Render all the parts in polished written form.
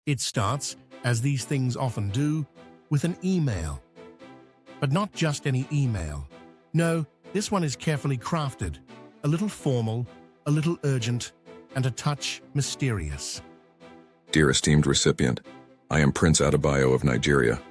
It starts, as these things often do, with an email. But not just any email. No, this one is carefully crafted, a little formal, a little urgent, and a touch mysterious. Dear esteemed recipient, I am Prince Adebayo of Nigeria.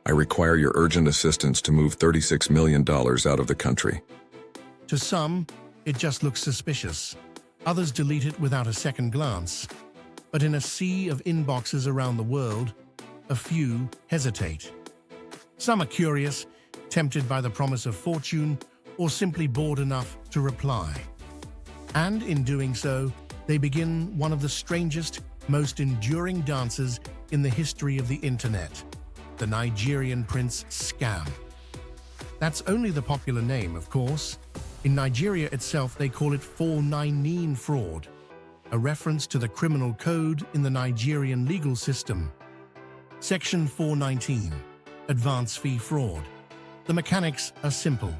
I require your urgent assistance to move $36 million out of the country. To some, it just looks suspicious. Others delete it without a second glance. But in a sea of inboxes around the world, a few hesitate. Some are curious, tempted by the promise of fortune, or simply bored enough to reply. And in doing so, they begin one of the strangest, most enduring dances in the history of the internet, the Nigerian prince scam. That's only the popular name, of course. In Nigeria itself, they call it 419 fraud, a reference to the criminal code in the Nigerian legal system. Section 419, advance fee fraud. The mechanics are simple.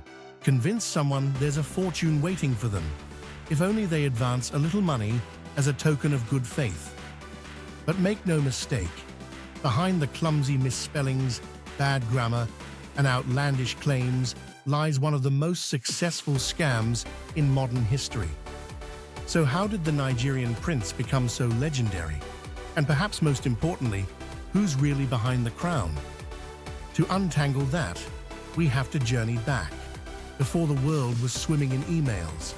Convince someone there's a fortune waiting for them, if only they advance a little money as a token of good faith. But make no mistake, behind the clumsy misspellings, bad grammar, and outlandish claims lies one of the most successful scams in modern history. So how did the Nigerian prince become so legendary? And perhaps most importantly, who's really behind the crown? To untangle that, we have to journey back, before the world was swimming in emails,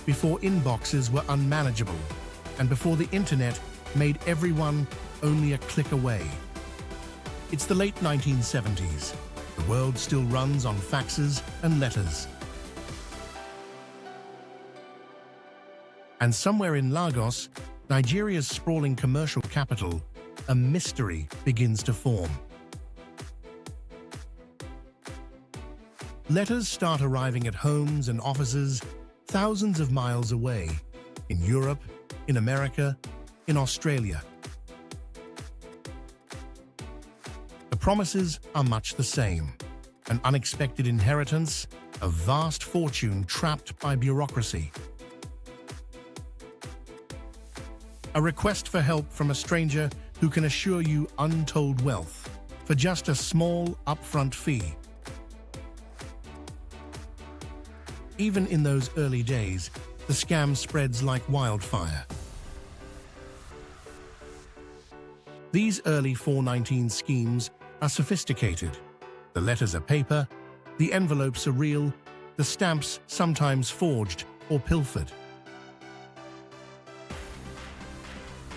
before inboxes were unmanageable, and before the internet made everyone only a click away. It's the late 1970s. The world still runs on faxes and letters. And somewhere in Lagos, Nigeria's sprawling commercial capital, a mystery begins to form. Letters start arriving at homes and offices thousands of miles away, in Europe, in America, in Australia. The promises are much the same. An unexpected inheritance, a vast fortune trapped by bureaucracy. A request for help from a stranger who can assure you untold wealth for just a small upfront fee. Even in those early days, the scam spreads like wildfire. These early 419 schemes are sophisticated. The letters are paper, the envelopes are real, the stamps sometimes forged or pilfered.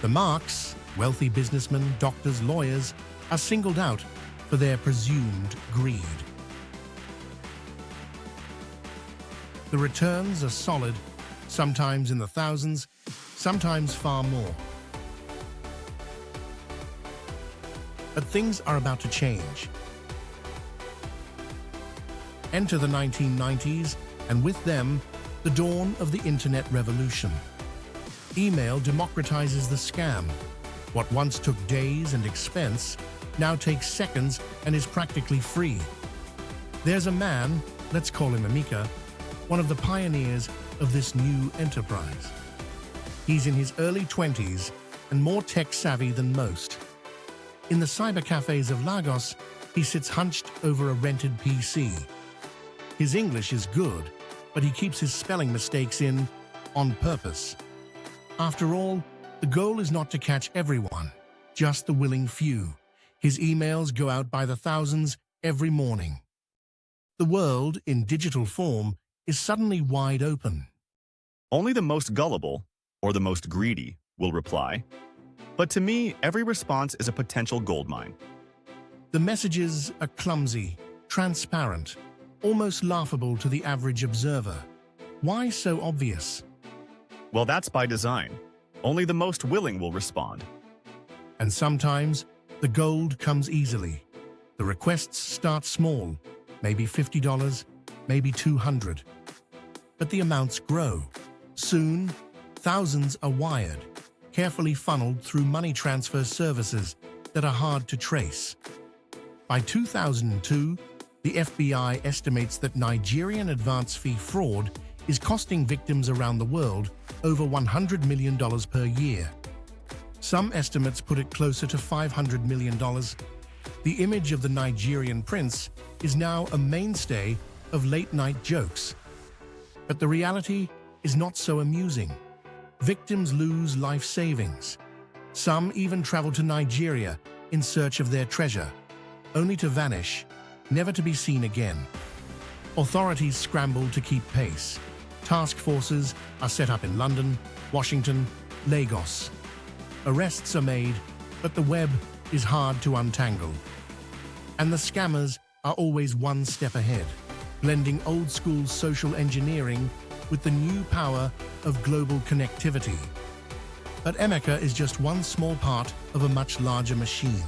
The marks, wealthy businessmen, doctors, lawyers, are singled out for their presumed greed. The returns are solid, sometimes in the thousands, sometimes far more. But things are about to change. Enter the 1990s, and with them, the dawn of the internet revolution. Email democratizes the scam. What once took days and expense now takes seconds and is practically free. There's a man, let's call him Emeka, one of the pioneers of this new enterprise. He's in his early 20s and more tech-savvy than most. In the cyber cafes of Lagos, he sits hunched over a rented PC. His English is good, but he keeps his spelling mistakes in on purpose. After all, the goal is not to catch everyone, just the willing few. His emails go out by the thousands every morning. The world, in digital form, is suddenly wide open. Only the most gullible, or the most greedy, will reply. But to me, every response is a potential goldmine. The messages are clumsy, transparent, almost laughable to the average observer. Why so obvious? Well, that's by design. Only the most willing will respond. And sometimes, the gold comes easily. The requests start small, maybe $50, maybe $200. But the amounts grow. Soon, thousands are wired, carefully funneled through money transfer services that are hard to trace. By 2002, the FBI estimates that Nigerian advance fee fraud is costing victims around the world over $100 million per year. Some estimates put it closer to $500 million. The image of the Nigerian prince is now a mainstay of late-night jokes. But the reality is not so amusing. Victims lose life savings. Some even travel to Nigeria in search of their treasure, only to vanish, never to be seen again. Authorities scramble to keep pace. Task forces are set up in London, Washington, Lagos. Arrests are made, but the web is hard to untangle. And the scammers are always one step ahead, blending old-school social engineering with the new power of global connectivity. But Emeka is just one small part of a much larger machine.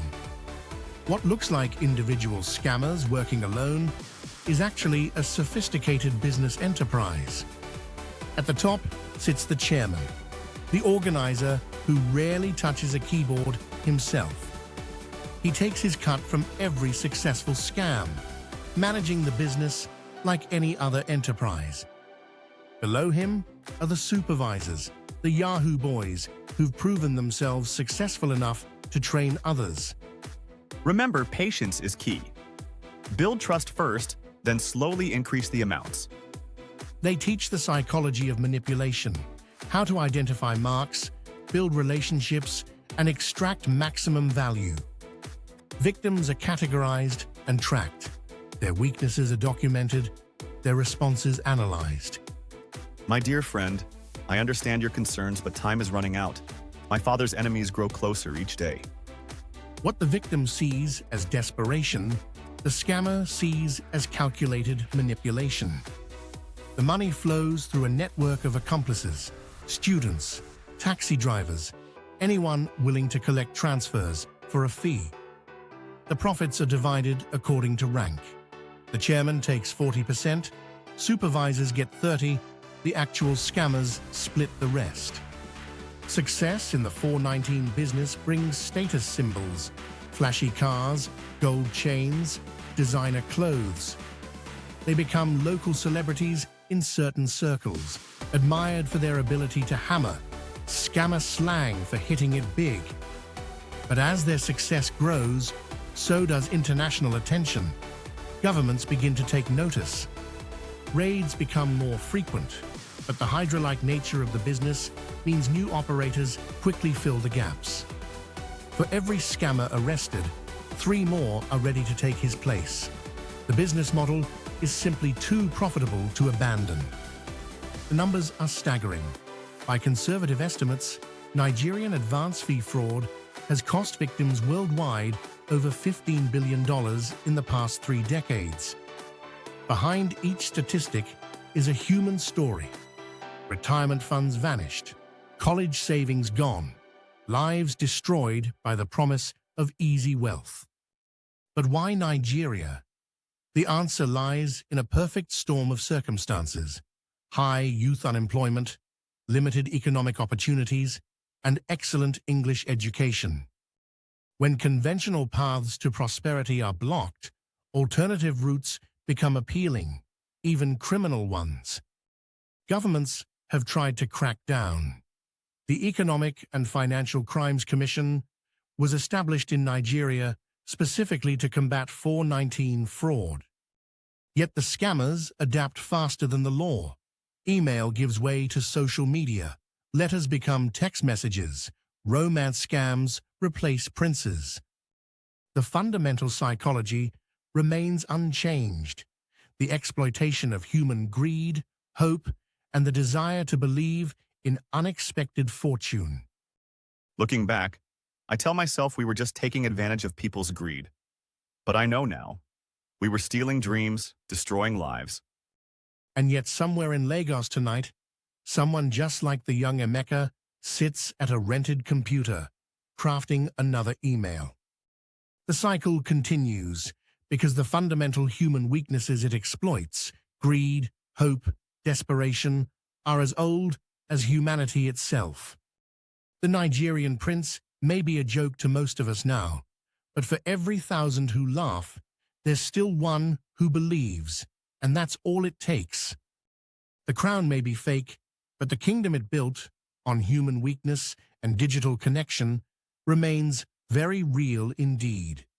What looks like individual scammers working alone is actually a sophisticated business enterprise. At the top sits the chairman, the organizer who rarely touches a keyboard himself. He takes his cut from every successful scam, managing the business like any other enterprise. Below him are the supervisors, the Yahoo boys who've proven themselves successful enough to train others. Remember, patience is key. Build trust first, then slowly increase the amounts. They teach the psychology of manipulation, how to identify marks, build relationships, and extract maximum value. Victims are categorized and tracked. Their weaknesses are documented, their responses analyzed. My dear friend, I understand your concerns, but time is running out. My father's enemies grow closer each day. What the victim sees as desperation, the scammer sees as calculated manipulation. The money flows through a network of accomplices, students, taxi drivers, anyone willing to collect transfers for a fee. The profits are divided according to rank. The chairman takes 40%, supervisors get 30%, the actual scammers split the rest. Success in the 419 business brings status symbols, flashy cars, gold chains, designer clothes. They become local celebrities in certain circles, admired for their ability to hammer, scammer slang for hitting it big. But as their success grows, so does international attention. Governments begin to take notice. Raids become more frequent, but the Hydra-like nature of the business means new operators quickly fill the gaps. For every scammer arrested, 3 more are ready to take his place. The business model is simply too profitable to abandon. The numbers are staggering. By conservative estimates, Nigerian advance fee fraud has cost victims worldwide over $15 billion in the past 3 decades. Behind each statistic is a human story. Retirement funds vanished, college savings gone, lives destroyed by the promise of easy wealth. But why Nigeria? The answer lies in a perfect storm of circumstances: high youth unemployment, limited economic opportunities, and excellent English education. When conventional paths to prosperity are blocked, alternative routes become appealing, even criminal ones. Governments have tried to crack down. The Economic and Financial Crimes Commission was established in Nigeria specifically to combat 419 fraud. Yet the scammers adapt faster than the law. Email gives way to social media. Letters become text messages. Romance scams replace princes. The fundamental psychology remains unchanged: the exploitation of human greed, hope, and the desire to believe in unexpected fortune. Looking back, I tell myself we were just taking advantage of people's greed. But I know now, we were stealing dreams, destroying lives. And yet somewhere in Lagos tonight, someone just like the young Emeka sits at a rented computer, crafting another email. The cycle continues because the fundamental human weaknesses it exploits, greed, hope, desperation, are as old as humanity itself. The Nigerian prince may be a joke to most of us now, but for every 1,000 who laugh, there's still one who believes, and that's all it takes. The crown may be fake, but the kingdom it built, on human weakness and digital connection remains very real indeed.